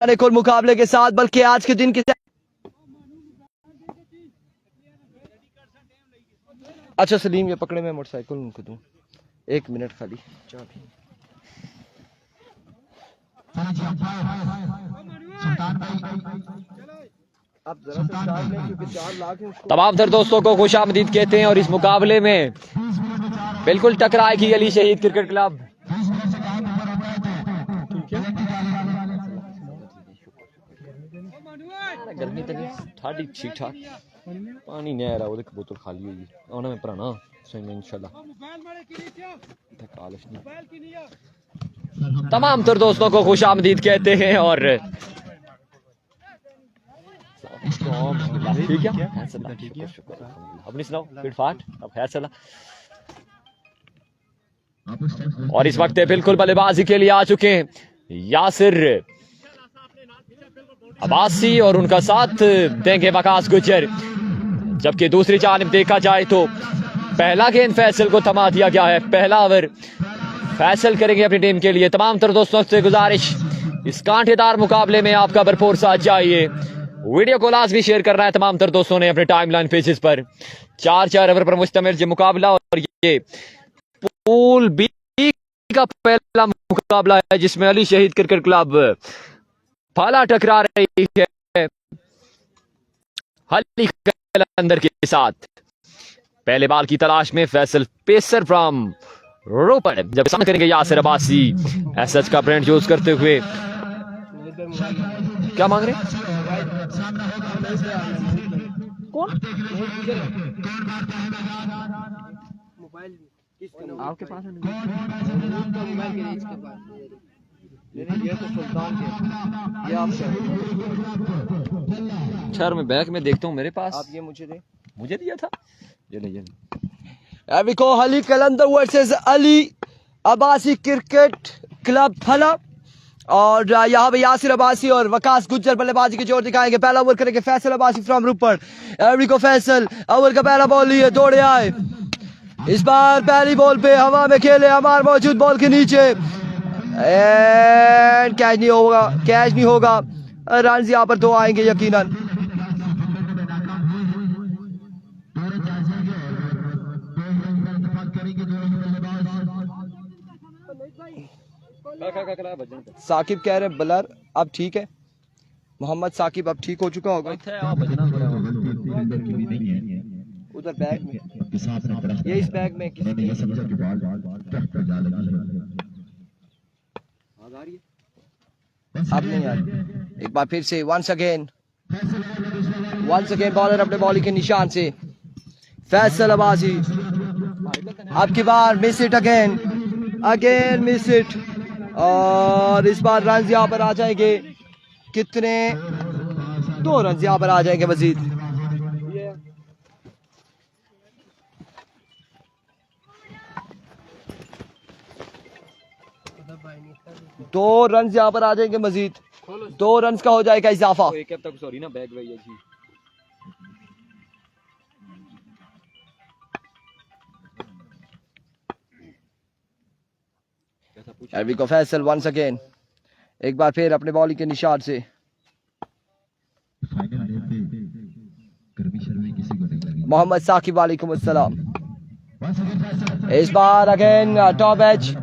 कुल मुकाबले के साथ, बल्कि आज के दिन के अच्छा सलीम ये पकड़े, मैं मोटरसाइकिल उनको दूं, 1 मिनट खाली चाबी। तमाम तर दोस्तों को खुश आमदीद कहते हैं और इस मुकाबले में बिल्कुल टकराएगी अली शहीद क्रिकेट क्लब। गर्मी तो नहीं, ठाडी ठीक ठाक, पानी नहीं आ रहा, वो बोतल खाली हुई आना में भराना सही में इंशाल्लाह। तमाम तर दोस्तों को खुश आमदीद कहते हैं और ठीक है, अपनी सुनाओ फिट फाट अब खैर चला। और इस वक्त बिल्कुल बल्लेबाजी के लिए आ चुके हैं यासिर अब्बासी और उनका साथ देंगे वकास गुज्जर। जबकि दूसरी जानिब देखा जाए तो पहला गेंद फैसल को थमा दिया गया है, पहला ओवर फैसल करेंगे अपनी टीम के लिए। तमाम तर दोस्तों से गुजारिश इस कांटेदार मुकाबले में आपका भरपूर साथ चाहिए, वीडियो को लाजमी शेयर करना है तमाम तर दोस्तों ने अपने टाइमलाइन पेजेस पर। 4 ओवर पर मुश्तमिल ये मुकाबला और ये पूल बी का पहला मुकाबला है जिसमें अली शहीद क्रिकेट क्लब भाला टकरा रही है हली कलंदर के साथ। पहले बाल की तलाश में फैसल पेसर फ्रॉम रोपड़, जब सामने करेंगे यासिर अब्बासी एसएच का ब्रांड यूज करते हुए। क्या मांग रहे कौन? आपके पास है? ये तो सुल्तान के, ये आपसे शहर में बैग में देखता हूँ मेरे पास। आप ये मुझे दे, मुझे दिया था ये नहीं। अभी को हली Qalandar versus Ali Abbasi cricket club फला, और यहाँ पे यासिर अब्बासी और वकास गुज्जर बल्लेबाजी की जोर दिखाएंगे। पहला ओवर करेंगे फैसल अब्बासी फ्रॉम रूपड़। एवरिको फैसल ओवर का पहला बॉल लिए, दौड़े आए, इस बार पहली बॉल पे हवा में खेले, हमारे मौजूद बॉल के नीचे एंड कैच नहीं होगा, कैच नहीं होगा। रन यहाँ पर 2 आएंगे यकीनन। साकिब कह रहे बलर अब ठीक है, मोहम्मद साकिब अब ठीक हो चुका होगा। उधर बैग में, ये इस बैग में अब नहीं यार। एक बार फिर से वंस अगेन बॉलर अपने बॉलिंग के निशान से फैसल अब्बासी, अब की बार miss it again miss it, और इस बार रन यहाँ पर आ जाएंगे कितने? 2 रन यहाँ पर आ जाएंगे मजीद। 2 रन यहाँ पर आ जाएंगे मजीद, 2 रन का हो जाएगा इजाफा। सॉरी ना बैग वही है जी। अरबी को फैसल वंस अगेन, एक बार फिर अपने बॉलिंग के निशान से। मोहम्मद साकिब वालेकुम अस्सलाम। इस बार अगेन टॉप एज,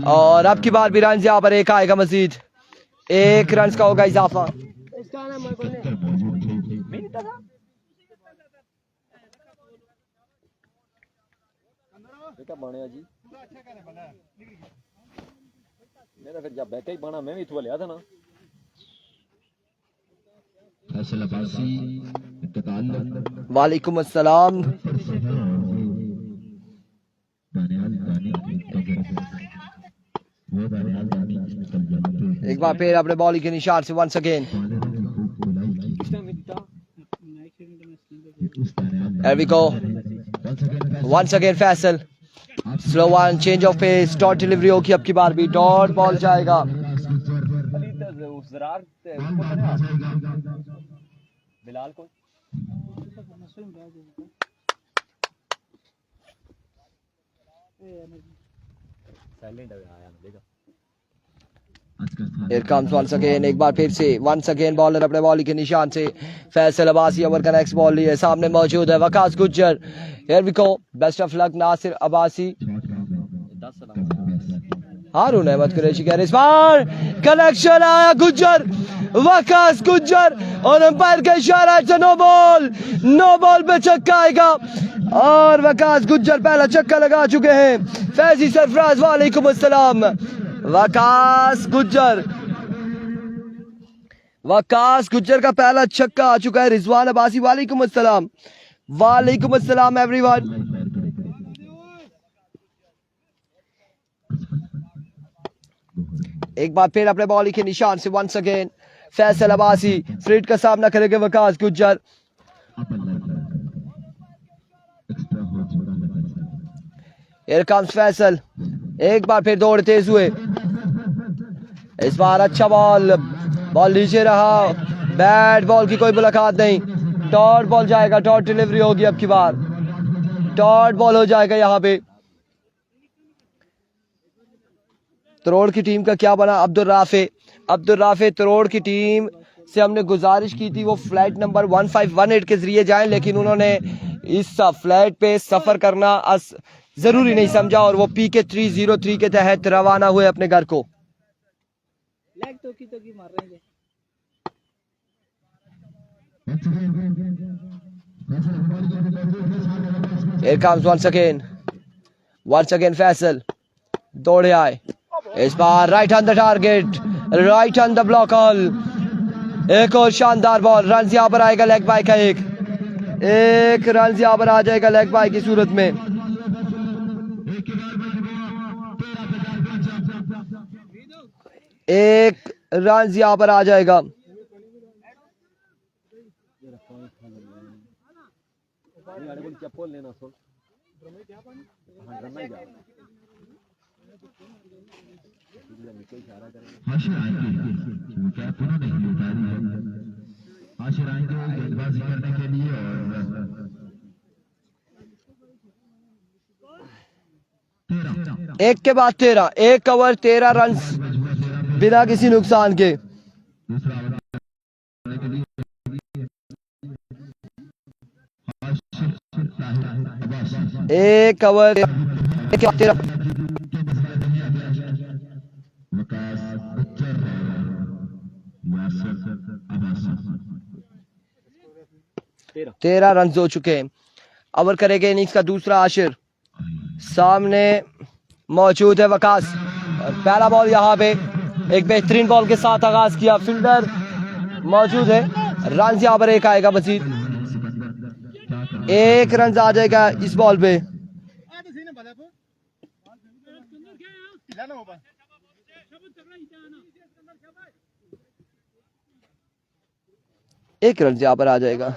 और अब की बार भी रन यहाँ पर एक आएगा मजीद, 1 रन का होगा इजाफा। जी मेरा फिर जब बैक ही बना मैं भी इथवा लिया था ना। वालेकुम अस्सलाम। एक बार फिर अपने बॉलिंग के निशान से once again. There we go. Once again Faisal, slow one, change of pace, dot delivery होगी अब की बार भी, डॉट बॉल जाएगा। बिलाल को साइलेंट आया देखा। Here comes once again, एक बार फिर से once again बॉलर अपने बॉलिंग के निशान से फैसल अब्बासी ओवर का नेक्स्ट बॉल लिए सामने मौजूद है Waqas Gujjar. Here we go, best of luck Nasir Abbasi. हारून अहमद कुरैशी कह रहे इस बार कनेक्शन आया गुज्जर वकास गुज्जर और अंपायर का इशारा है नो बॉल पे छक्का आएगा और वकास गुज्जर पहला छक्का लगा चुके हैं. फैजी सरफराज वालेकुम अस्सलाम. वकास गुज्जर का पहला छक्का आ चुका है. रिजवान अब्बासी वालेकुम अस्सलाम एवरीवन. एक बार फिर अपने बॉलिंग के निशान से वंस अगेन फैसल अब्बासी फ्रीड का सामना करेंगे वकास गुज्जर. Here comes Faisal. एक बार फिर दौड़ तेज हुए. इस बार अच्छा बॉल नीचे रहा. बैट बॉल की कोई मुलाकात नहीं. डॉट बॉल जाएगा. डॉट डिलीवरी होगी अब की बार. डॉट बॉल हो जाएगा यहाँ पे. तरोड़ की टीम का क्या बना? अब्दुल राफे तरोड़ की टीम से हमने गुजारिश की थी वो फ्लाइट नंबर 1518 के जरिए जाएं, लेकिन उन्होंने इस फ्लाइट पे सफर करना जरूरी नहीं समझा और वो PK 303 के तहत रवाना हुए अपने घर को. Here comes once again Faisal दौड़े आए. इस बार right on the target, right on the block hole. एक और शानदार बॉल. रन यहाँ पर आएगा लेग बाय का. एक रन यहाँ पर आ जाएगा लेग बाय की सूरत में. एक रन यहाँ पर आ जाएगा. करने के लिए एक के बाद 13, एक ओवर 13 रन बिना किसी नुकसान के. एक ओवर 13 13 रन हो चुके हैं. ओवर करेंगे इनिंग्स का दूसरा आशिर. सामने मौजूद है वकास. पहला बॉल यहाँ पे एक बेहतरीन बॉल के साथ आगाज किया. फील्डर मौजूद है. रन यहाँ पर एक आएगा मजीद. एक रन आ जाएगा इस बॉल पे. एक रन यहाँ पर आ जाएगा.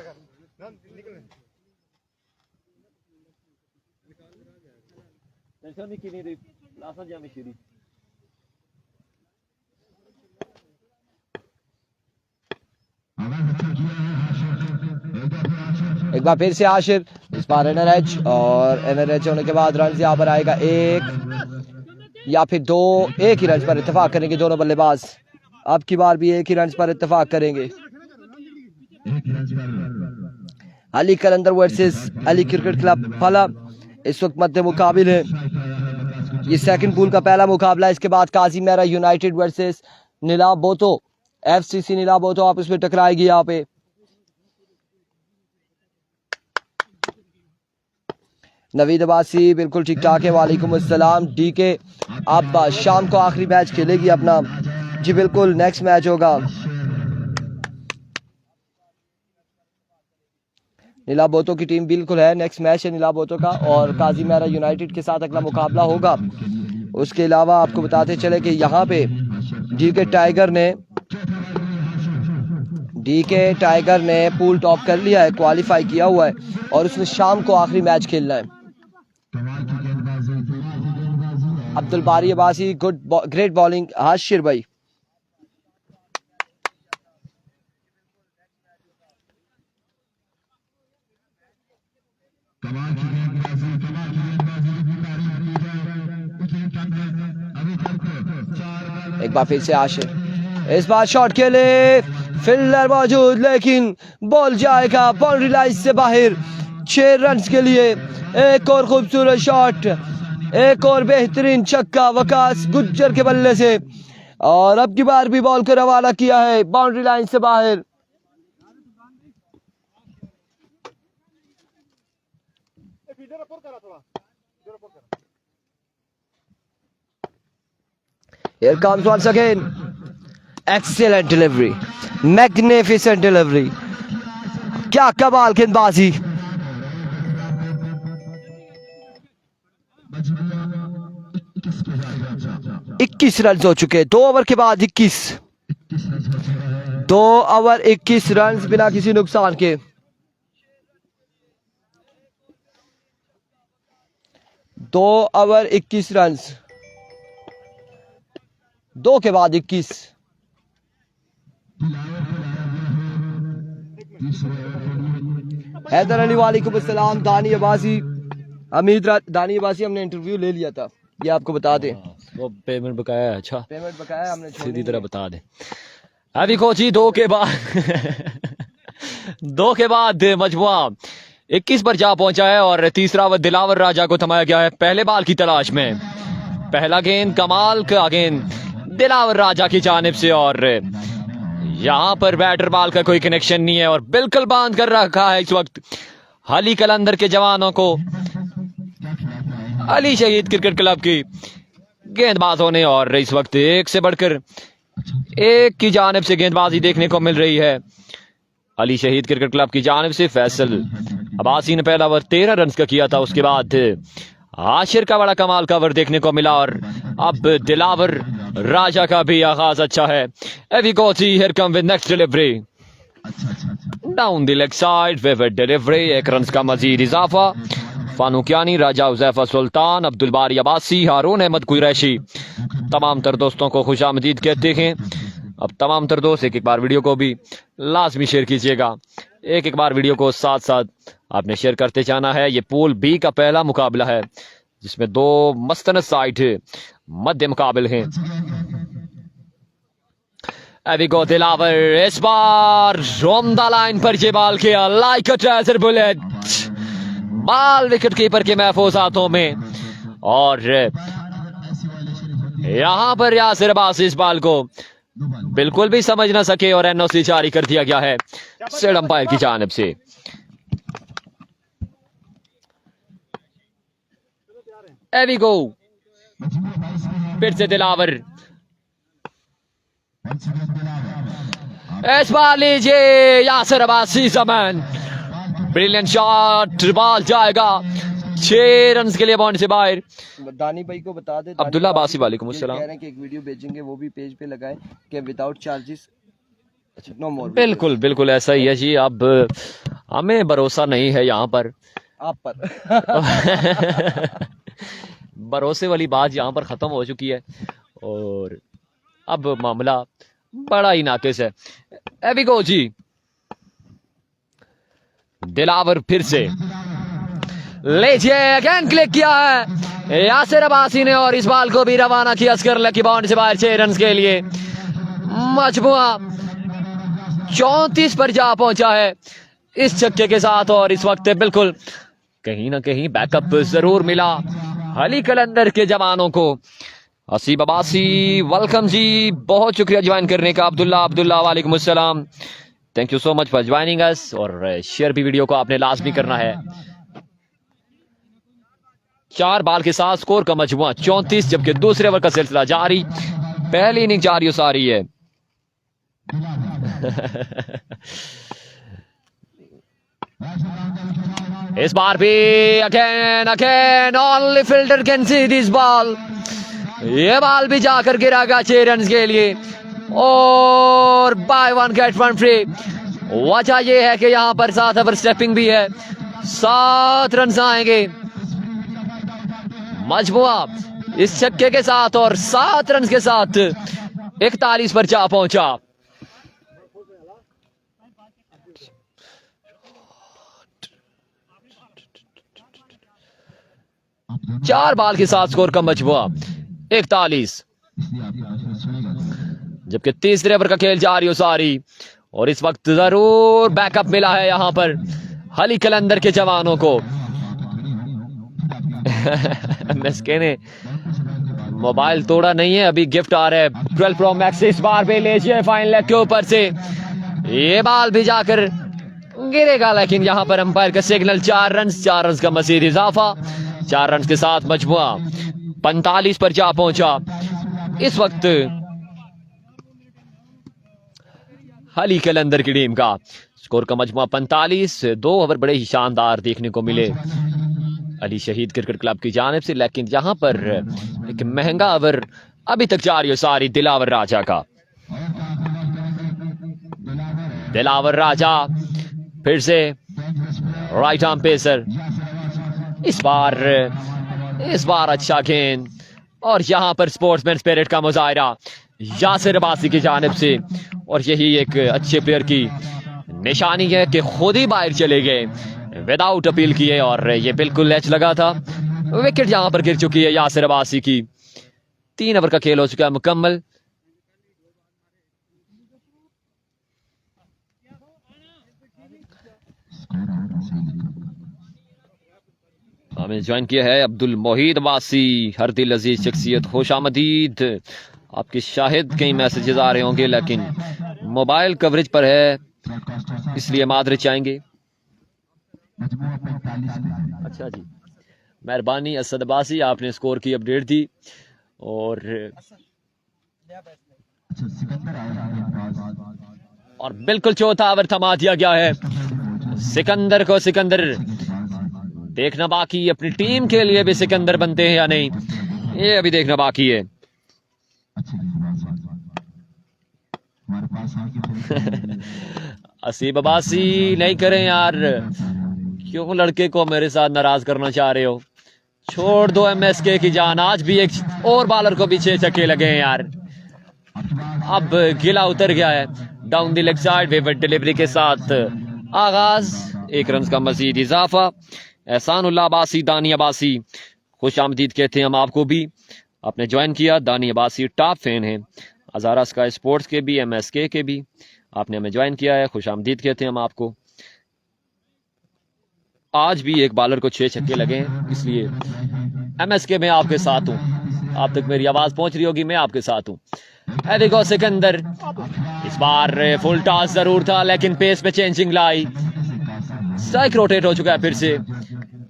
एक बार फिर से आशिर. इस बार एनआरएच और एनआरएच होने के बाद रन यहाँ पर आएगा एक या फिर दो. एक ही रन पर इत्तेफाक करेंगे दोनों बल्लेबाज. अब की बार भी एक ही रन पर इत्तेफाक करेंगे. अली कलंदर वर्सेस अली क्रिकेट क्लब फला इस वक्त मध्य मुकाबिल है. ये सेकंड पूल का पहला मुकाबला. इसके बाद काजी मेरा यूनाइटेड वर्सेस नीला बोतो FCC नीला बोतो आपस में टकराएगी. यहाँ पे नवीद अब्बासी बिल्कुल ठीक ठाक है. वालेकुम अस्सलाम. DK अब शाम को आखिरी मैच खेलेगी अपना. जी बिल्कुल नेक्स्ट मैच होगा. नीला बोतो की टीम बिल्कुल है. नेक्स्ट मैच है नीला बोतो का और काजी मेरा यूनाइटेड के साथ अगला मुकाबला होगा. उसके अलावा आपको बताते चले कि यहाँ पे DK टाइगर ने पूल टॉप कर लिया है, क्वालिफाई किया हुआ है और उसने शाम को आखिरी मैच खेलना है. अब्दुल बारी अब्बासी ग्रेट बॉलिंग. हाशिर भाई एक बार फिर से आशिर, इस बार शॉट के लिए फील्डर मौजूद, लेकिन बॉल जाएगा बाउंड्री लाइन से बाहर। 6 रन के लिए एक और खूबसूरत शॉट, एक और बेहतरीन छक्का वकास गुज्जर के बल्ले से, और अब की बार भी बॉल को रवाना किया है बाउंड्री लाइन से बाहर। Here comes once again. Excellent delivery, magnificent delivery. क्या कमाल गेंदबाजी। इक्कीस रन हो चुके, 2 ओवर के बाद 21, 2 ओवर 21 रन बिना किसी नुकसान के। 2 ओवर 21 रन, 2 के बाद 21। हैदर अली वालेकुम अस्सलाम। दानी अब्बासी, दानी अब्बासी हमने इंटरव्यू ले लिया था, ये आपको बता दें। वो पेमेंट बकाया है। अच्छा, पेमेंट बकाया हमने सीधी तरह बता दें। अभी कोची 2 के बाद 2 के बाद मजमुआ 21 पर जा पहुंचा है और तीसरा ओवर दिलावर राजा को थमाया गया है पहले बाल की तलाश में। पहला गेंद कमाल का गेंद दिलावर राजा की जानिब से, और यहां पर बैटर बॉल का कोई कनेक्शन नहीं है और बिल्कुल बांध कर रखा है इस वक्त अली कलंदर के जवानों को। अली शहीद क्रिकेट क्लब की गेंदबाजों ने, और इस वक्त एक से बढ़कर एक की जानिब से गेंदबाजी देखने को मिल रही है अली शहीद क्रिकेट क्लब की जानिब से। फैसल अब्बासी ने पहला ओवर 13 रन का किया था, उसके बाद आशिर का बड़ा कमाल का ओवर देखने को मिला, और अब दिलावर राजा का भी आगाज अच्छा है। एवी कोची here come with next delivery down the leg side, vivid delivery, 1 run का मजीद इजाफा। फानूकियानी, राजा उजैफा सुल्तान, अब्दुल बारी अब्बासी, हारून अहमद कुरैशी, तमाम तर दोस्तों को खुशामदीद कहते हैं। अब तमाम तर दोस्त एक बार वीडियो को भी लाजमी शेयर कीजिएगा, एक बार वीडियो को साथ साथ आपने शेयर करते जाना है। ये पूल बी का पहला मुकाबला है जिसमें 2 मस्तनद साइड मध्य मुकाबले हैं। अभी गो दिलावर, इस बार ऑन द लाइन पर ये बॉल किया लाइक अ treasure bullet, ball wicket keeper के महफूज हाथों में, और यहां पर यासिर अब्बासी इस बॉल को बिल्कुल भी समझ ना सके और एनओसी जारी कर दिया गया है सिड अंपायर की जानिब से। एवी गो, फिर से दिलावर, इस बार लीजिए Yasir Abbasi Zaman, brilliant shot, ball जाएगा 6 रन के लिए बाउंड्री से बाहर। दानी भाई को बता दे, अब्दुल्ला अब्बासी वालेकुम अस्सलाम, कह रहे हैं कि एक वीडियो भेजेंगे, वो भी पेज पे लगाएं कि विदाउट चार्जेस, नो मोर। बिल्कुल बिल्कुल ऐसा ही है जी। अब हमें भरोसा नहीं है यहाँ पर आप पर भरोसे वाली बात यहाँ पर खत्म हो चुकी है और अब मामला बड़ा ही नाकिस है। एवी गो जी, दिलावर फिर से लीजिए, अगेन क्लिक किया है यासिर अब्बासी ने और इस बॉल को भी रवाना किया अस्कर लकी बाउंड्री से बाहर 6 रन के लिए। मजमुआ 34 पर जा पहुंचा है इस छक्के के साथ और इस वक्त बिल्कुल कहीं ना कहीं बैकअप जरूर मिला अली कलंदर के जवानों को। हसीब अब्बासी वेलकम जी, बहुत शुक्रिया ज्वाइन करने का। अब्दुल्ला वालेकुम अस्सलाम, thank you so much for joining us, और शेयर भी वीडियो को आपने लाजमी करना है। 4 बॉल के साथ स्कोर का मजमुआ 34, जबकि दूसरे ओवर का सिलसिला जारी, पहली इनिंग जारी सारी है। इस बार भी again only fielder can see this ball, ये बॉल भी जाकर गिरागा 6 रन के लिए और बाय 1 गेट 1 फ्री। वजह यह है कि यहां पर 7 ओवर स्टेपिंग भी है, 7 रन आएंगे मजमुआ इस छक्के के साथ और 7 रन के साथ 41 पर जा पहुंचा। चार बॉल के साथ स्कोर का मजमुआ 41। जबकि तीसरे ओवर का खेल जारी हो सारी। और इस वक्त जरूर बैकअप मिला है यहां पर अली कलंदर के जवानों को। एमएसके ने मोबाइल तोड़ा नहीं है, अभी गिफ्ट आ रहा है 12 प्रो मैक्स इस बार भी लीजिए फाइन लेग के ऊपर से, ये बाल भी जाकर गिरेगा, लेकिन यहां पर अंपायर का सिग्नल 4 रन का मजीद इजाफा। 4 रन के साथ मजमुआ 45 पर जा पहुंचा। इस वक्त अली कलंदर की टीम का स्कोर का मजमुआ 45। 2 ओवर बड़े ही शानदार देखने को मिले अली शहीद क्रिकेट क्लब की जानिब से, लेकिन यहां पर एक महंगा ओवर अभी तक जारी हो सारी दिलावर राजा का। दिलावर राजा फिर से राइट आर्म पेसर, इस बार अच्छा गेंद, और यहां पर स्पोर्ट्समैन स्पिरिट का मुजाहिरा यासिर अब्बासी की जानिब से, और यही एक अच्छे प्लेयर की निशानी है कि खुद ही बाहर चले गए विदाउट अपील किए, और ये बिल्कुल लैच लगा था। विकेट यहां पर गिर चुकी है यासिर अब्बासी की। 3 ओवर का खेल हो चुका है मुकम्मल। हमें ज्वाइन किया है अब्दुल मोहीद अब्बासी, हर दिल अजीज शख्सियत, खुश आमदीद। आपके शाहिद कई मैसेजेस आ रहे होंगे, लेकिन मोबाइल कवरेज पर है इसलिए मादरे चाहेंगे। अच्छा जी, मेहरबानी असद अब्बासी, आपने स्कोर की अपडेट दी। और बिल्कुल चौथा ओवर थमा दिया गया है सिकंदर को। सिकंदर देखना बाकी, अपनी टीम के लिए भी सिकंदर बनते हैं या नहीं, ये अभी देखना बाकी है। असीब अब्बासी, नहीं करें यार, क्यों लड़के को मेरे साथ नाराज करना चाह रहे हो? छोड़ दो एमएसके की जान, आज भी एक और बॉलर को भी 6 छक्के लगे हैं यार। अब गिला उतर गया है down the leg side, vivid delivery के साथ आगाज, 1 रन का मजीद इजाफा। एहसानुल्लाह अब्बासी, दानी अब्बासी, खुश आमदीद कहते हैं हम आपको भी, आपने ज्वाइन किया। दानी अब्बासी टॉप फैन है हजारा स्काई स्पोर्ट्स के भी, एमएसके के भी, आपने हमें ज्वाइन किया है, खुश आमदीद कहते हैं हम आपको। आज भी एक बॉलर को 6 छक्के लगे हैं, इसलिए एमएसके में आपके साथ हूं। आप तक मेरी आवाज पहुंच रही होगी, मैं आपके साथ हूं। देखो सिकंदर, इस बार फुल टॉस जरूर था, लेकिन पेस में चेंजिंग लाई, स्ट्राइक रोटेट हो चुका है फिर से।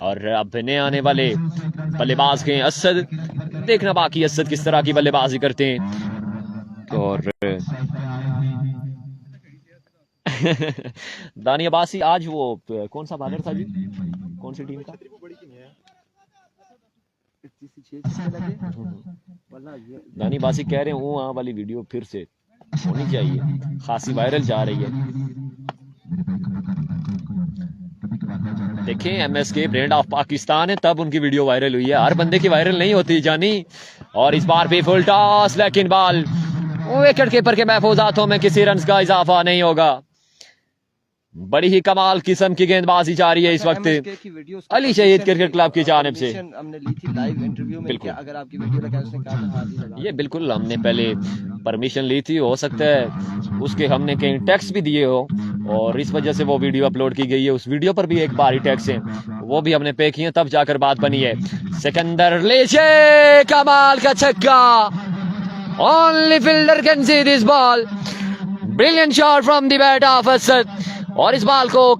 और अब नए आने वाले बल्लेबाज के असद, देखना बाकी असद किस तरह की बल्लेबाजी करते हैं। और दानी अब्बासी, आज वो कौन सा बॉलर था जी, कौन सी टीम का? दानी अब्बासी कह रहे हैं हाँ वाली वीडियो फिर से होनी चाहिए, खासी वायरल जा रही है। देखें, एमएसके ब्रांड ऑफ पाकिस्तान है, तब उनकी वीडियो वायरल हुई है, हर बंदे की वायरल नहीं होती जानी। और इस बार भी फुल टॉस, लेकिन बॉल विकेट कीपर के महफूज हाथों में, किसी रन का इजाफा नहीं होगा। बड़ी ही कमाल किस्म की गेंदबाजी जारी है इस वक्त अली शहीद क्रिकेट क्लब की जानिब से। हमने ली थी लाइव इंटरव्यू में, बिल्कुल। अगर आपकी वीडियो लगा उसने कहा ये बिल्कुल हमने पहले परमिशन ली थी, हो सकता है उसके हमने कहीं टैक्स भी दिए हो, और इस वजह से वो वीडियो अपलोड की गई है। उस वीडियो पर भी एक भारी टैक्स है, वो भी हमने पे किए, तब जाकर बात बनी है। सिकंदर लीजिए, कमाल का छक्का, only fielder can see this ball, brilliant shot from the bat of Asad, और इस बॉल को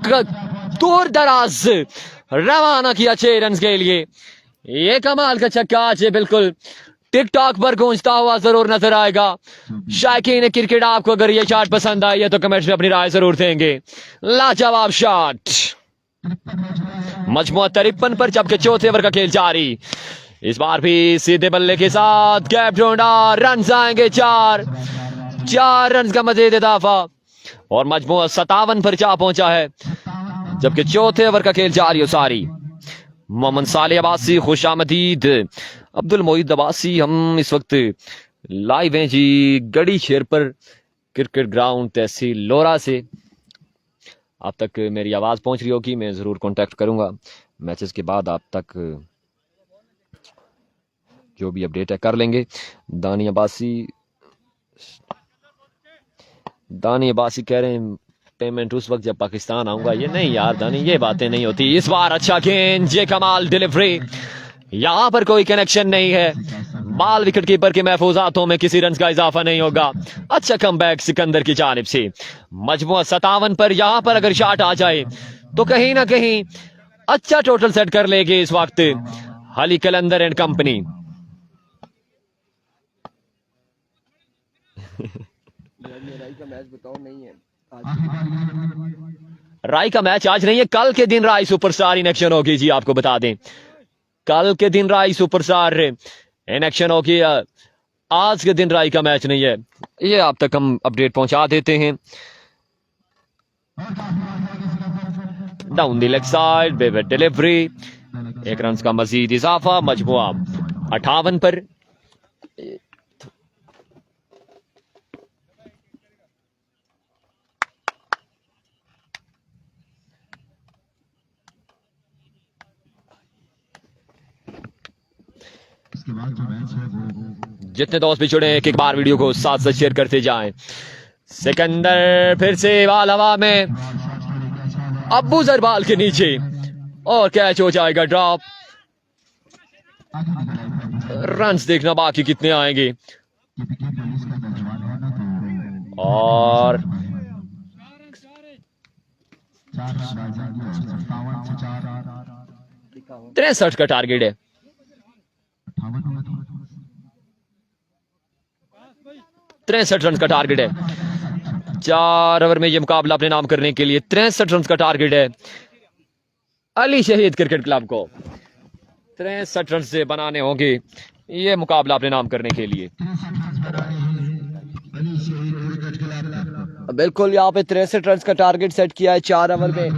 दूर दराज रवाना किया 6 रन के लिए। ये कमाल का छक्का आज बिल्कुल टिकटॉक पर गूंजता हुआ जरूर नजर आएगा। शायकीन क्रिकेट, आपको अगर ये शॉट पसंद आई है तो कमेंट्स में अपनी राय जरूर देंगे। लाजवाब शॉट, मजमुआ 53 पर, जबकि चौथे ओवर का खेल जारी। इस बार भी सीधे बल्ले के साथ गैप ढूंढा, रन आएंगे 4 रन का मजीद इजाफा, और मजमुआ 57 पर जा पहुंचा है, जबकि चौथे ओवर का खेल जारी हो सारी। मोहम्मद साले अब्बासी, खुश आमदीद। अब्दुल मोहीद अब्बासी, हम इस वक्त लाइव हैं जी गड़ी शेर पर, क्रिकेट ग्राउंड, तहसील लोरा से। आप तक मेरी आवाज़ पहुंच रही होगी, मैं ज़रूर कांटेक्ट करूंगा मैचेस के बाद, आप तक जो भी अपडेट है कर लेंगे। दानी अब्बासी दानी अब्बासी कह रहे हैं पेमेंट उस वक्त जब पाकिस्तान आऊंगा। ये नहीं यार दानी, ये बातें नहीं होती। इस बार अच्छा गेंद, ये कमाल डिलीवरी, यहां पर कोई कनेक्शन नहीं है। बाल विकेट कीपर के महफूजातों में किसी रन का इजाफा नहीं होगा। अच्छा कमबैक सिकंदर की जानिब से। मजमूआ 57 पर यहां पर अगर शॉट आ जाए तो कहीं ना कहीं अच्छा टोटल सेट कर लेगी इस वक्त अली कलंदर एंड कंपनी। राई का मैच बताओ, नहीं है राय का मैच आज नहीं है, कल के दिन राय सुपरस्टार इन एक्शन होगी जी। आपको बता दें कल के दिन राय सुपरस्टार इन एक्शन होगी, आज के दिन राय का मैच नहीं है। ये आप तक हम अपडेट पहुंचा देते हैं। डाउन द लेग साइड बेबे डिलीवरी, एक रन का मजीद इजाफा, मजमुआ 58 पर। जितने दोस्त भी जुड़े एक एक बार वीडियो को साथ साथ शेयर करते जाएं। सिकंदर फिर से बाल हवा में, अब्बू जरबाल के नीचे और कैच हो जाएगा ड्रॉप। रन्स देखना बाकी कितने आएंगे। और 63 का टारगेट है। 63 रन का टारगेट है। 4 ओवर में यह मुकाबला अपने नाम करने के लिए 63 रन का टारगेट है अली शहीद क्रिकेट क्लब को। 63 रन से बनाने होंगे ये मुकाबला अपने नाम करने के लिए। बिल्कुल, यहाँ पे 63 रन का टारगेट सेट किया है 4 ओवर में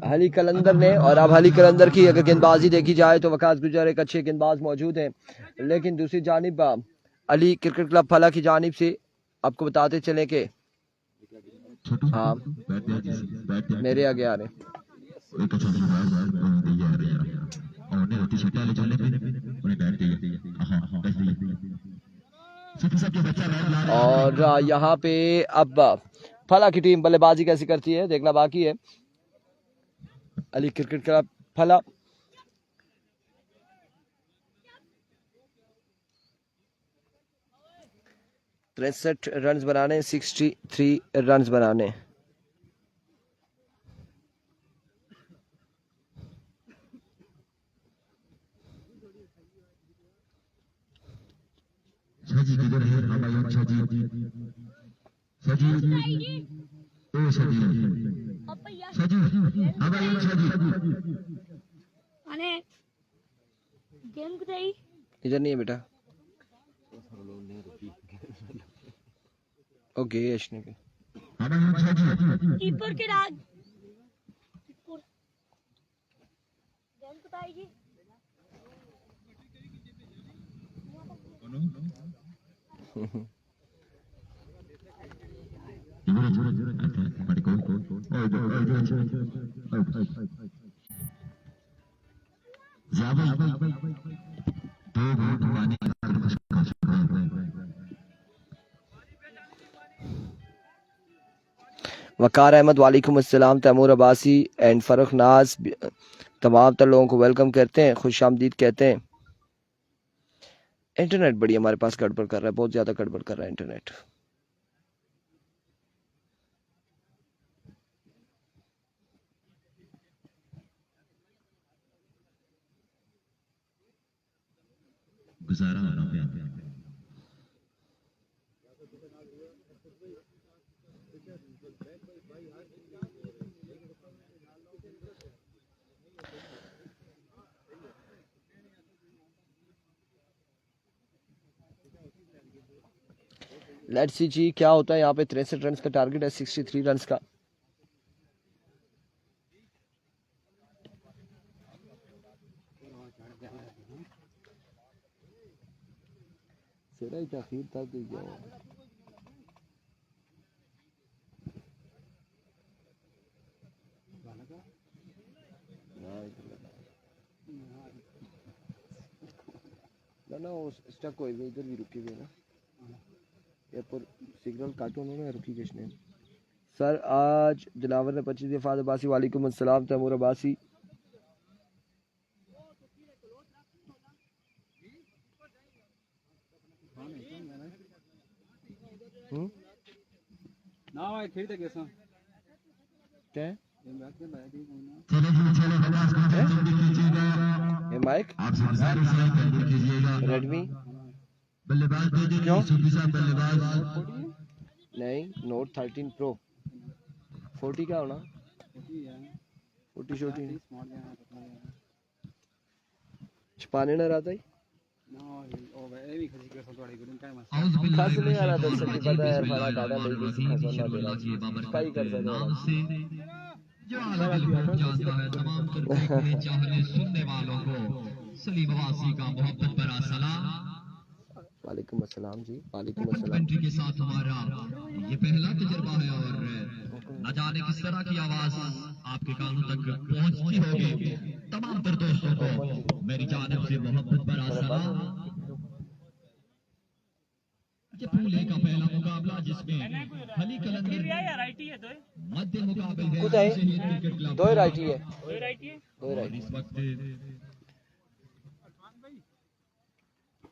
अली कलंदर ने। और अब अली कलंदर की अगर गेंदबाजी देखी जाए तो वकास गुजर एक अच्छे गेंदबाज मौजूद हैं, लेकिन दूसरी जानिब अली क्रिकेट क्लब फला की जानिब से आपको बताते चले कि हाँ मेरे आगे आ रहे और यहाँ पे अब फला की टीम बल्लेबाजी कैसी करती है देखना बाकी है। अली क्रिकेट क्लब फला तिरसठ रन बनाने, 63 रन बनाने। इधर नहीं है बेटा, ओके यशने के कीपर के राज गेम बताएगी। वकार अहमद वालेकुम अस्सलाम, तैमूर अब्बासी एंड फ़रुख नाज तमाम तर लोगों को वेलकम कहते हैं, खुश आमदीद कहते हैं। इंटरनेट बड़ी हमारे पास गड़बड़ कर रहा है, बहुत ज़्यादा गड़बड़ कर रहा है इंटरनेट। गुजारा हो रहा है। लेट्स सी जी क्या होता है। यहाँ पे 63 रन का टारगेट है, 63 रन का। ताखीर था तो क्या ना वो स्टक हो इधर भी रुके हुए ना, या पर सिग्नल काटो उन्होंने रुकी किसने। सर आज दिलावर ने 25 फाद अब्बासी वालेकुम अस्सलाम तैमूर अब्बासी। ना भाई खेलते कैसा क्या है ये माइक रेडमी क्यों नहीं नोट 13 प्रो 40 क्या होना 40 छोटी छुपाने ना रहता ही खास नहीं आ रहा दर्शक की पता है फला दादा नहीं किसी खसों ना देना कई कर सकते वालेकुम अस्सलाम जी वालेकुम अस्सलाम। कंट्री के साथ हमारा ये पहला तजुर्बा है और न जाने किस तरह की आवाज आपके कानों तक पहुंचती होगी। तमाम तर दोस्तों को मेरी जानिब से मोहब्बत भरा सलाम। ये पूले का पहला मुकाबला जिसमें हली कलंदर मध्य मुकाबले कुछ है दो ही राइटी है इस वक्त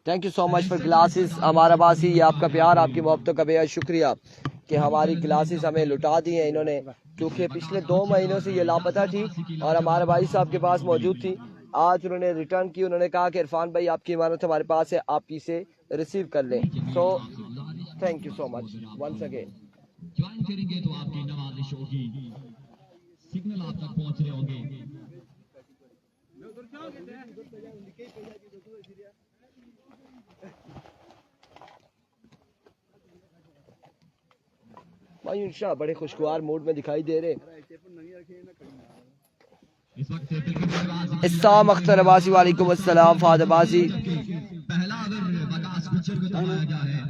thank you so much for classes हमारा बासी। ये आपका प्यार आपकी मोहब्बतों का बेहद शुक्रिया कि हमारी क्लासेस हमें लुटा दी हैं इन्होंने, क्योंकि पिछले 2 महीनों से ये लापता थी और हमारे भाई साहब के पास मौजूद थी। आज उन्होंने रिटर्न की, उन्होंने कहा कि इरफान भाई आपकी इमारत हमारे पास है, आप इसे रिसीव कर लें। So thank you so much once again. Join करेंगे तो आपकी नवाजिश होगी, सिग्नल आप तक पहुंच रहे होंगे। भाई इंशाल्लाह बड़े खुशगवार मूड में दिखाई दे रहे। इस्लाम अख्तर अब्बासी वालेकुम अस्सलाम फाद अब्बासी। पहला अगर वकास गुज्जर को दबाया गया है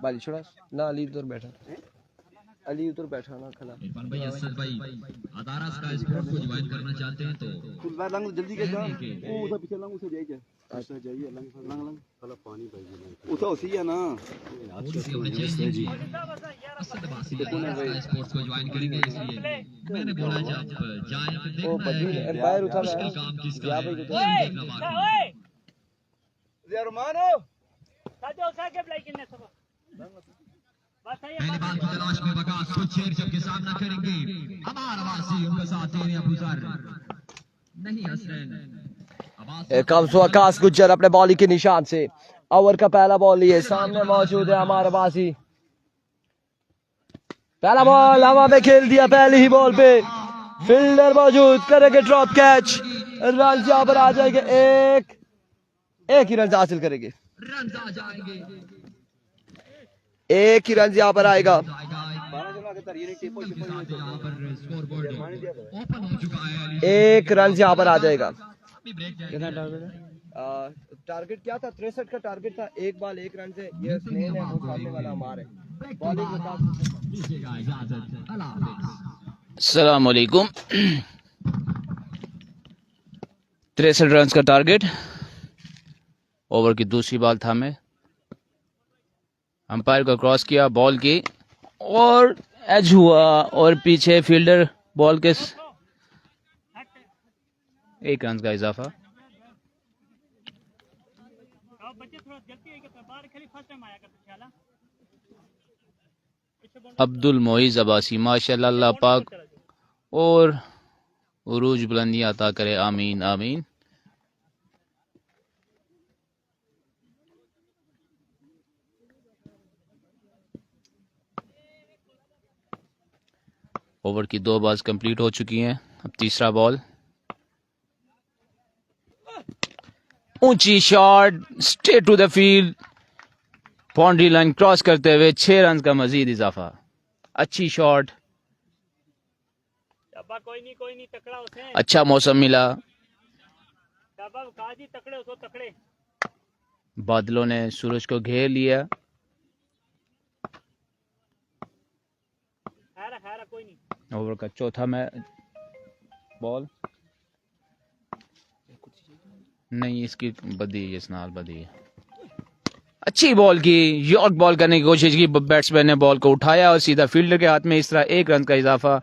बाली छोड़ा ना, अली उधर बैठा, अली उधर बैठा ना खड़ा। इरफान भाई असद भाई अदारा स्काई स्पोर्ट को ज्वाइन करना चाहते हैं तो जल्दी के जा वो उधर पीछे लंग उसे जाइए अच्छा जाइए लंग लंग लंग साला पानी भाई उसे उसी है ना असद अब्बासी स्काई स्पोर्ट्स को ज्वाइन करेंगे, इसलिए मैंने बोला जब जाए तो ओ बदी एम्पायर उठा रहा है काम किसका है यार मानो पहले बाल की तलाश में वकास गुज्जर जबकि सामना करेंगे हमारा वासी, उनके साथ तेरे अबूजर नहीं हसनैन। कम्स वकास गुज्जर अपने बॉलिंग के निशान से ओवर का पहला बॉल लिए सामने मौजूद है हमारा बासी। पहला बॉल हवा में खेल दिया, पहली ही बॉल पे फील्डर मौजूद करेंगे ड्रॉप कैच, रन यहाँ पर आ जाएंगे, एक ही रन हासिल करेंगे, रन आ जाएंगे, एक ही रन यहाँ पर आएगा। यहाँ पर स्कोरबोर्ड ओपन हो चुका है। एक रन यहाँ पर आ जाएगा। कितना टारगेट क्या था? 63 का टारगेट था, एक बॉल एक रन से। ये स्नेह है वो सामने वाला हमारे बॉलिंग अस्सलाम वालेकुम। 63 रन का टारगेट, ओवर की दूसरी बॉल था, मैं अंपायर को क्रॉस किया, बॉल की और एज हुआ और पीछे फील्डर बॉल के 1 रन का इजाफा। अब्दुल मोइज अब्बासी माशाल्लाह, अल्लाह पाक और उरूज बुलंदियां अता करे, आमीन आमीन। ओवर की 2 बॉल्स कंप्लीट हो चुकी हैं, अब तीसरा बॉल, ऊंची shot straight to the field, boundary line cross करते हुए 6 रन का मजीद इजाफा। अच्छी शॉट, कोई नहीं तकड़ा उसे अच्छा मौसम मिला, काजी तकड़े उसको तकड़े, बादलों ने सूरज को घेर लिया। खैरा कोई नहीं। ओवर का चौथा बॉल नहीं, इसकी बदी है, स्नाल बदी है। अच्छी बॉल की, यॉर्क बॉल करने की कोशिश की, बैट्समैन ने बॉल को उठाया और सीधा फील्डर के हाथ में। इस तरह 1 रन का इजाफा।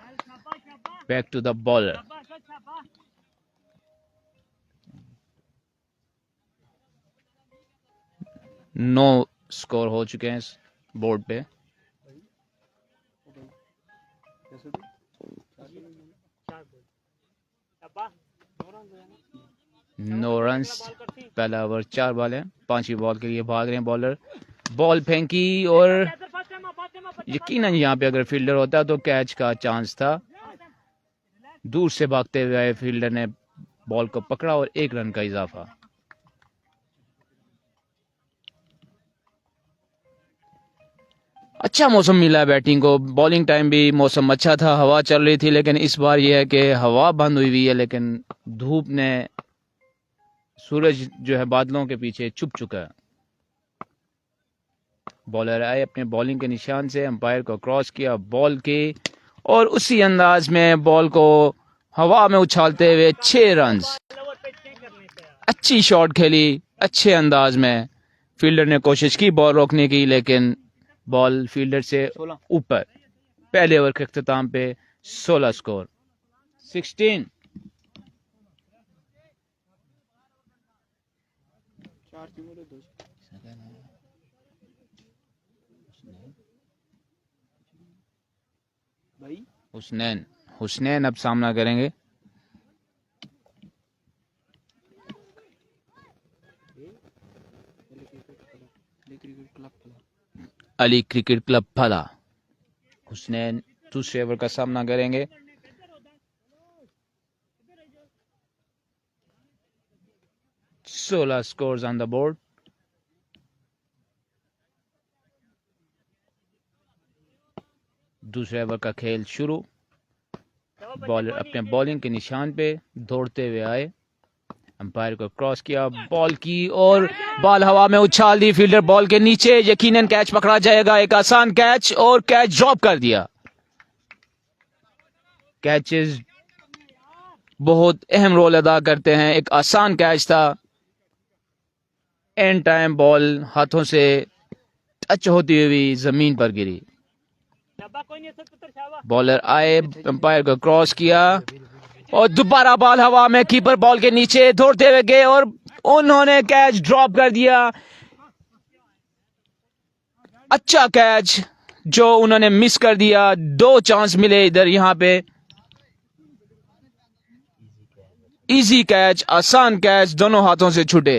Back to the bowler. No score हो चुके हैं इस बोर्ड पे। No runs. पहला ओवर 4 बॉल है। 5वीं बॉल के लिए भाग रहे हैं बॉलर। बॉल फेंकी और यकीनन यहाँ पे अगर फील्डर होता तो कैच का चांस था। दूर से भागते हुए आए फील्डर ने बॉल को पकड़ा और 1 रन का इजाफा। अच्छा मौसम मिला है बैटिंग को। बॉलिंग टाइम भी मौसम अच्छा था, हवा चल रही थी, लेकिन इस बार यह है कि हवा बंद हुई है, लेकिन धूप ने, सूरज जो है बादलों के पीछे छुप चुका है। बॉलर आए अपने बॉलिंग के निशान से, अंपायर को क्रॉस किया बॉल की और उसी अंदाज में बॉल को हवा में उछालते हुए 6 रन। अच्छी शॉट खेली, अच्छे अंदाज में। फील्डर ने कोशिश की बॉल रोकने की, लेकिन बॉल फील्डर से ऊपर। पहले ओवर के अख्ताम पे 16 स्कोर। 16। हुसनैन अब सामना करेंगे। अली क्रिकेट क्लब फला। हुसनैन दूसरे ओवर का सामना करेंगे। सोलह स्कोर्स ऑन द बोर्ड। दूसरे ओवर का खेल शुरू। बॉलर अपने बॉलिंग के निशान पे दौड़ते हुए आए, अंपायर को क्रॉस किया बॉल की और बॉल हवा में उछाल दी। फील्डर बॉल के नीचे, यकीनन कैच पकड़ा जाएगा। एक आसान कैच और कैच ड्रॉप कर दिया। कैचेस बहुत अहम रोल अदा करते हैं। एक आसान कैच था, एंड टाइम बॉल हाथों से टच होती हुई जमीन पर गिरी। बॉलर आए, अंपायर को क्रॉस किया और दोबारा बॉल हवा में, कीपर बॉल के नीचे दौड़ते हुए गए और उन्होंने कैच ड्रॉप कर दिया। अच्छा कैच जो उन्होंने मिस कर दिया। 2 चांस मिले इधर, यहां पे इजी कैच, आसान कैच, दोनों हाथों से छूटे।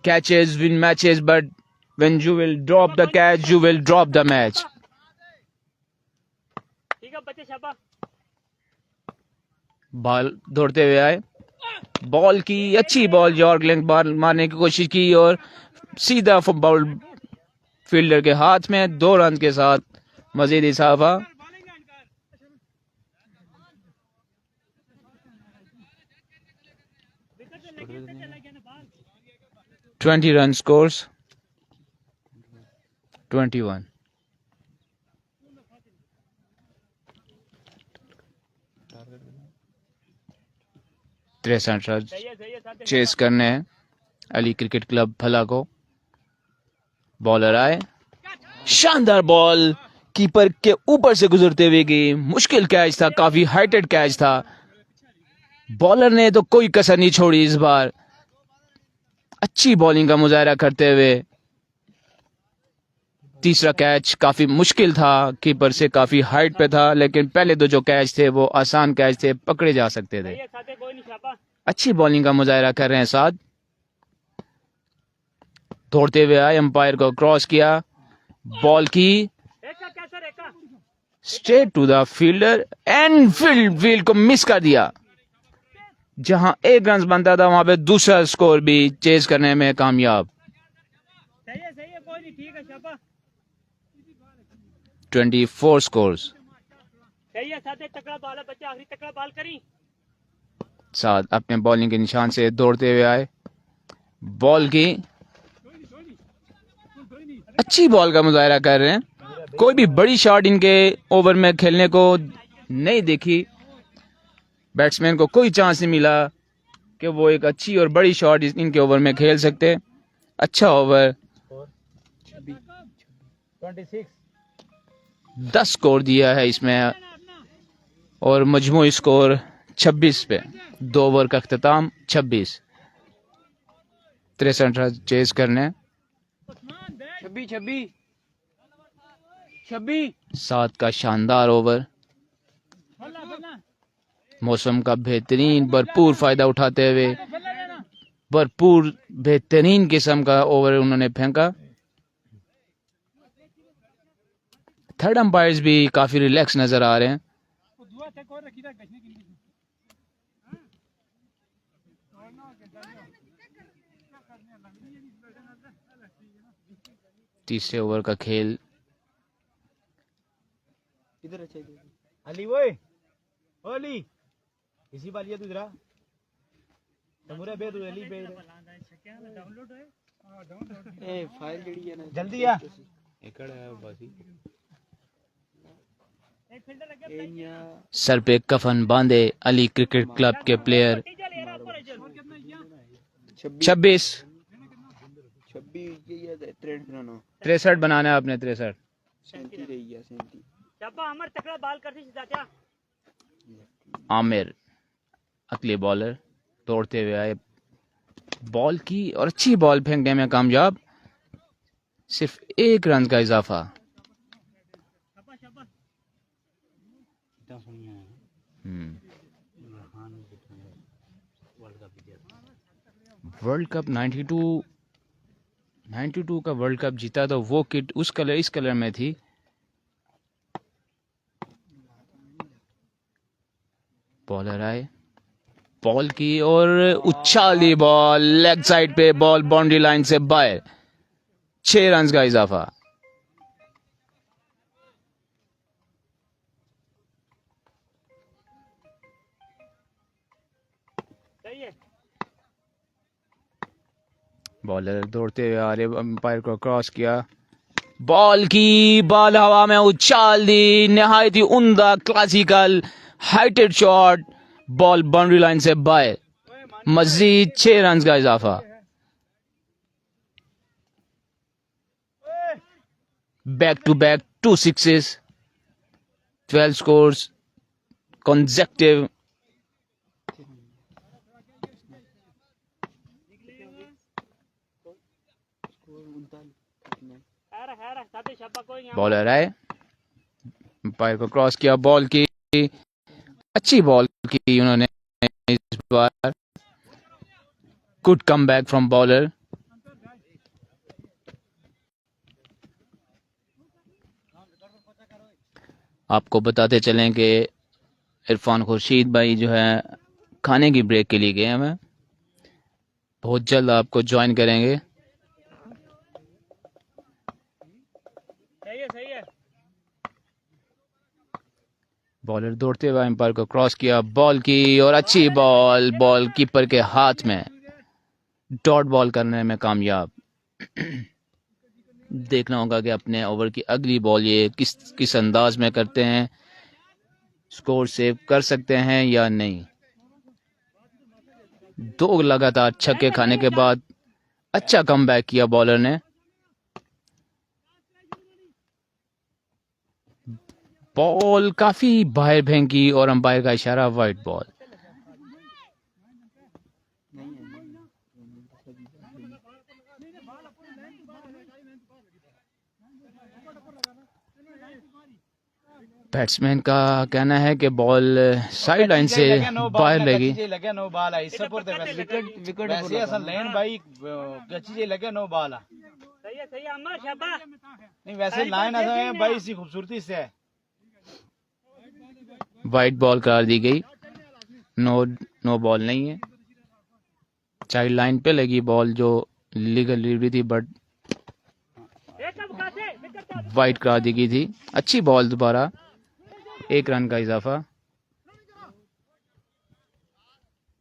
Catches win matches, but when you will drop the catch, you will drop the match. Ball दौड़ते हुए आए, बॉल की अच्छी बॉल, यॉर्क लेंथ बॉल मारने की कोशिश की और सीधा बॉल फील्डर के हाथ में। 2 रन के साथ मजीद इजाफा। Twenty run scores 21। Run chase करने हैं अली क्रिकेट क्लब फला को। बॉलर आए, शानदार बॉल कीपर के ऊपर से गुजरते हुए गई। मुश्किल कैच था, काफी हाइटेड कैच था। बॉलर ने तो कोई कसर नहीं छोड़ी इस बार, अच्छी बॉलिंग का मुजाहरा करते हुए। तीसरा कैच काफी मुश्किल था, कीपर से काफी हाइट पे था, लेकिन पहले 2 जो कैच थे वो आसान कैच थे, पकड़े जा सकते थे। अच्छी बॉलिंग का मुजाहरा कर रहे हैं साथ। दौड़ते हुए आए, अंपायर को क्रॉस किया, बॉल की straight to the fielder and field को मिस कर दिया। जहां 1 रन बनता था वहां पे दूसरा स्कोर भी चेज करने में कामयाब। 24 स्कोर्स। साथ अपने बॉलिंग के निशान से दौड़ते हुए आए, बॉल की अच्छी बॉल का मुजाहरा कर रहे हैं। कोई भी बड़ी शॉट इनके ओवर में खेलने को नहीं देखी, बैट्समैन को कोई चांस नहीं मिला। कि वो एक अच्छी और बड़ी शॉट इनके ओवर में खेल सकते। अच्छा ओवर, 10 स्कोर दिया है इसमें और मजमूई स्कोर 26 पे। 2 ओवर का अख्ताम 26, 63 रन चेज करने। 7 का शानदार ओवर, मौसम का बेहतरीन भरपूर फायदा उठाते हुए भरपूर बेहतरीन किस्म का ओवर उन्होंने फेंका। थर्ड अंपायर्स भी काफी रिलैक्स नजर आ रहे हैं। तीसरे ओवर का खेल। अली वो अली इसी बालिया तू जरा तमुरे बे तू अली बे ए फाइल जड़ी है ना जल्दी आ एकड़ है बासी सर पे कफन बांधे अली क्रिकेट क्लब के प्लेयर। 26 63 बनाना है आपने। 63 शाबा अमर तकड़ा बाल करती चाचा। आमिर अगले बॉलर दौड़ते हुए आए, बॉल की और अच्छी बॉल फेंकने में कामयाब। सिर्फ 1 रन का इजाफा। वर्ल्ड कप 92 का वर्ल्ड कप जीता तो वो किट उस कलर इस कलर में थी। बॉलर आए, बॉल की और उछाली बॉल लेग साइड पे, बॉल बाउंड्री लाइन से बाहर। 6 रन का इजाफा। बॉलर दौड़ते हुए आ रहे, अंपायर को क्रॉस किया, बॉल की बॉल हवा में उछाल दी। नहायत ही उम्दा classical heighted shot, ball boundary line से बाहर। मजीद 6 रन का इजाफा। Back to back 2 sixes, 12 scores consecutive। Bowler आए, अंपायर को क्रॉस किया, बॉल की अच्छी बॉल की उन्होंने इस बार। Good come back from bowler. आपको बताते चलें कि इरफान खुर्शीद भाई जो है खाने की ब्रेक के लिए गए हैं, बहुत जल्द आपको ज्वाइन करेंगे। सही है। बॉलर दौड़ते हुए अंपायर को क्रॉस किया, बॉल की और अच्छी बॉल, बॉल कीपर के हाथ में, डॉट बॉल करने में कामयाब। देखना होगा कि अपने ओवर की अगली बॉल ये किस अंदाज में करते हैं, स्कोर सेव कर सकते हैं या नहीं। 2 लगातार छक्के खाने के बाद अच्छा कमबैक किया बॉलर ने। बॉल काफी बाहर फेंकी और अंपायर का इशारा वाइड बॉल। बैट्समैन का कहना है कि बॉल साइड लाइन से बाहर लगी। सही है अमर शाबा। नहीं वैसे लाइन ऐसा है भाई, इसी खूबसूरती से है। वाइड बॉल करार दी गई। नो बॉल नहीं है। चाइल्ड लाइन पे लगी बॉल जो लीगल डिलीवरी थी, बट वाइड करार दी गई थी। अच्छी बॉल दोबारा, 1 रन का इजाफा।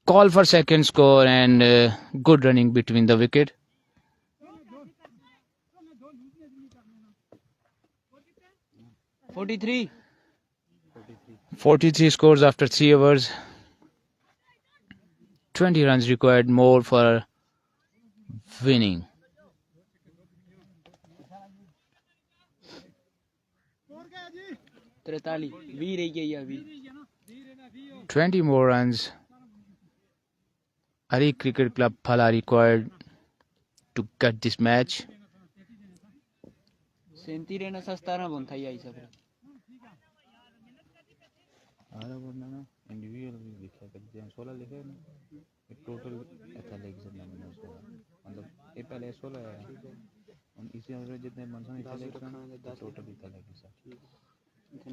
Call for second score and good running between the wicket. 43 scores after 3 overs. 20 runs required more for winning. Tretali, we रह गई अभी 20 more runs. Ali Cricket Club Phala required to cut this match. 37 रहना सस्ता ना बनता ही आई सब आरा वरना ना इंडिविजुअल भी लिखा कर दिया 16 लिखे ना टोटल एथलेटिक्स में मतलब ये पहले 16 है और इसी एवरेज जितने मनसा एथलेटिक्स ना टोटल एथलेटिक्स बिल्कुल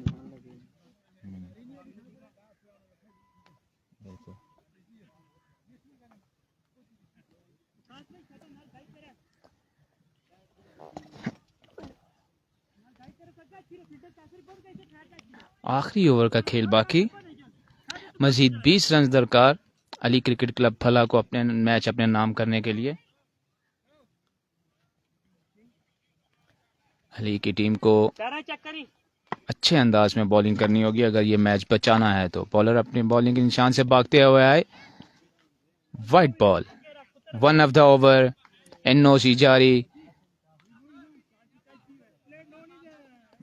आखिरी ओवर का खेल बाकी, मजीद 20 रन दरकार अली क्रिकेट क्लब फला को अपने मैच अपने नाम करने के लिए। अली की टीम को अच्छे अंदाज में बॉलिंग करनी होगी अगर ये मैच बचाना है तो। बॉलर अपनी बॉलिंग के निशान से भागते हुए आए, white ball, 1 of the over, NOC जारी।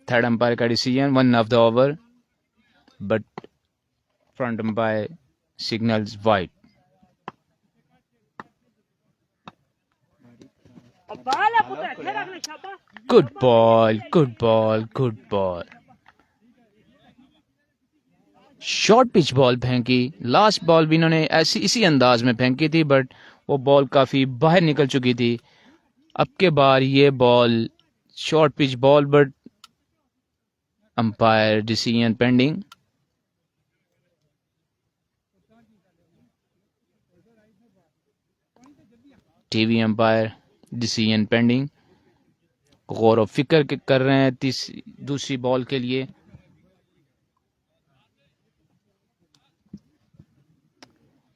थर्ड अंपायर का decision 1 of the over, but front umpire signals wide. Good ball, good ball, good ball. Short pitch ball फेंकी। लास्ट बॉल भी इन्होंने ऐसी इसी अंदाज में फेंकी थी, बट वो बॉल काफी बाहर निकल चुकी थी। अब के बार ये ball short pitch ball, but umpire decision pending. TV umpire decision pending. गौर और फिक्र कर रहे हैं दूसरी बॉल के लिए।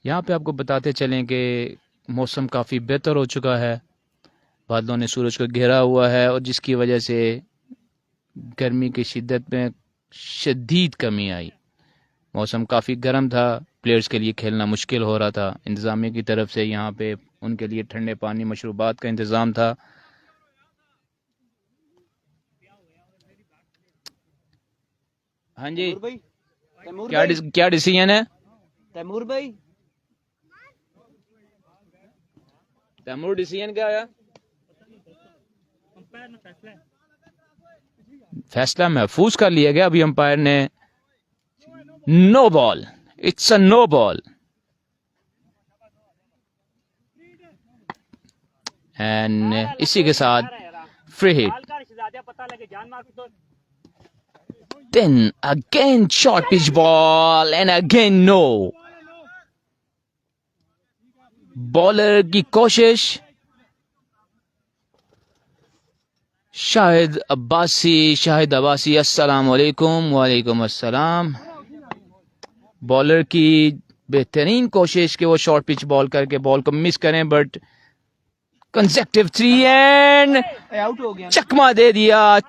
यहाँ पे आपको बताते चलें कि मौसम काफ़ी बेहतर हो चुका है। बादलों ने सूरज को घेरा हुआ है और जिसकी वजह से गर्मी की शिद्दत में शदीद कमी आई। मौसम काफ़ी गर्म था, प्लेयर्स के लिए खेलना मुश्किल हो रहा था। इंतज़ामिया की तरफ से यहाँ पे उनके लिए ठंडे पानी मशरूबात का इंतज़ाम था। हाँ जी, क्या डिसीजन है तैमूर भाई? तैमूर डिसीजन क्या आया? फैसला महफूज कर लिया गया अभी अंपायर ने। No ball, it's a no ball. And इसी के साथ free hit. Then again short pitch ball and again no. Bowler की कोशिश, शाहिद अब्बासी अस्सलाम वालेकुम। वालेकुम अस्सलाम। बॉलर की बेहतरीन कोशिश कि वो शॉर्ट पिच बॉल करके बॉल को मिस करें, बट कंसेक्टिव 3 एंड आउट हो गया। चकमा दे दिया।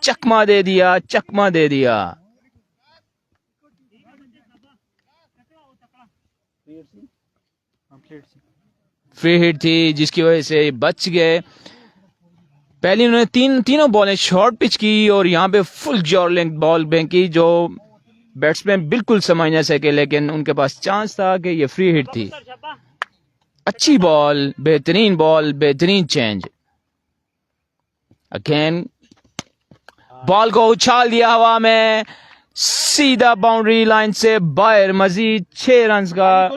फ्री हिट थी जिसकी वजह से बच गए। पहले उन्होंने तीनों बॉलें शॉर्ट पिच की और यहाँ पे फुल जॉर लेंथ बॉल फेंकी जो बैट्समैन बिल्कुल समझ ना सके, लेकिन उनके पास चांस था कि ये फ्री हिट थी। अच्छी बॉल, बेहतरीन चेंज। अगेन बॉल को उछाल दिया हवा में, सीधा बाउंड्री लाइन से बाहर। मजीद 6 रन का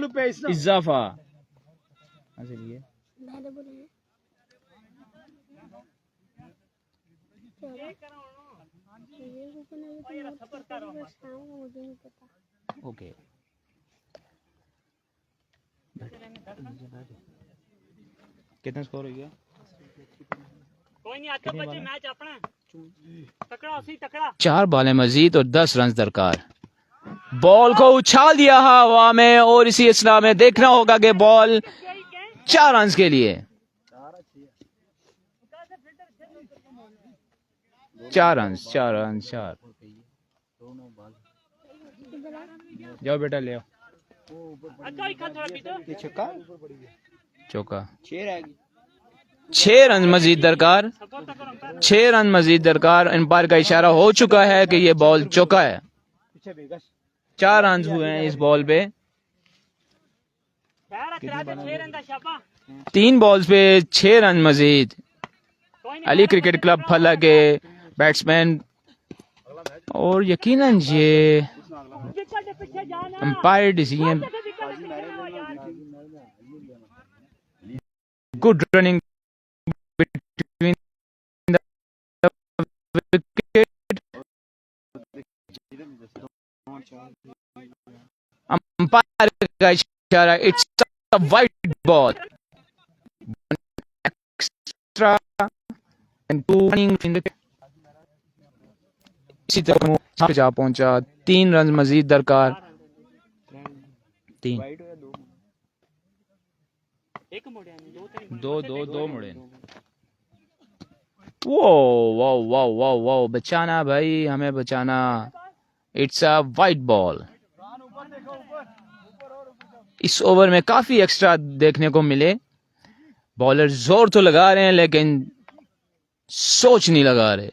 इजाफा। ओके, कितना स्कोर हो गया? कोई नहीं, आगे बच्चे मैच अपना तकड़ा उसी तकड़ा। 4 बॉलें मजीद और 10 रन दरकार। बॉल को उछाल दिया हवा में और इसी असला में देखना होगा कि बॉल 4 रन के लिए। 4 रन। जाओ बेटा ले आओ। अक्का ही खा थोड़ा पी तो ये छक्का चौका। 6 रह गई। 6 रन मजीद दरकार, 6 रन मजीद दरकार। अंपायर का इशारा हो चुका है कि ये बॉल चौका है। 4 रन हुए हैं इस बॉल पे। पैर करा दे 6 रन दा शाबा 3 बॉल्स पे 6 रन मजीद। कोई नहीं अली क्रिकेट क्लब फला के बैट्समैन और यकीनन ये विकेट के पीछे जाना अंपायर डिसीजन। विकेट के पीछे जाओ यार good running between the wicket. Umpire का इशारा, it's a wide ball, extra and 2 running in the. इसी तरह जा पहुंचा। 3 रन मजीद दरकार। 3 एक मोड़िया नहीं दो मुड़े। वो वाओ वाओ वाओ वाओ, बचाना भाई, हमें बचाना। It's a wide ball. इस ओवर में काफी एक्स्ट्रा देखने को मिले। बॉलर जोर तो लगा रहे हैं लेकिन सोच नहीं लगा रहे।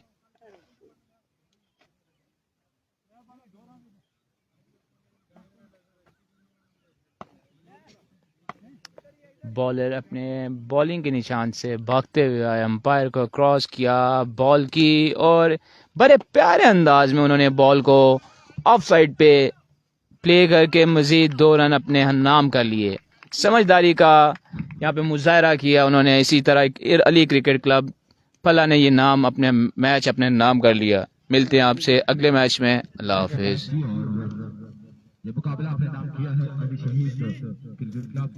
बॉलर अपने बॉलिंग के निशान से भागते हुए आए, अंपायर को क्रॉस किया, बॉल की और बड़े प्यारे अंदाज में उन्होंने बॉल को ऑफ साइड पे प्ले करके मजीद 2 रन अपने नाम कर लिए। समझदारी का यहाँ पे मुजाहरा किया उन्होंने। इसी तरह अली क्रिकेट क्लब फला ने ये नाम अपने मैच अपने नाम कर लिया। मिलते हैं आपसे अगले मैच में। अल्लाह हाफिज। ये मुकाबला आपने नाम किया है अभी शहीद क्रिकेट क्लब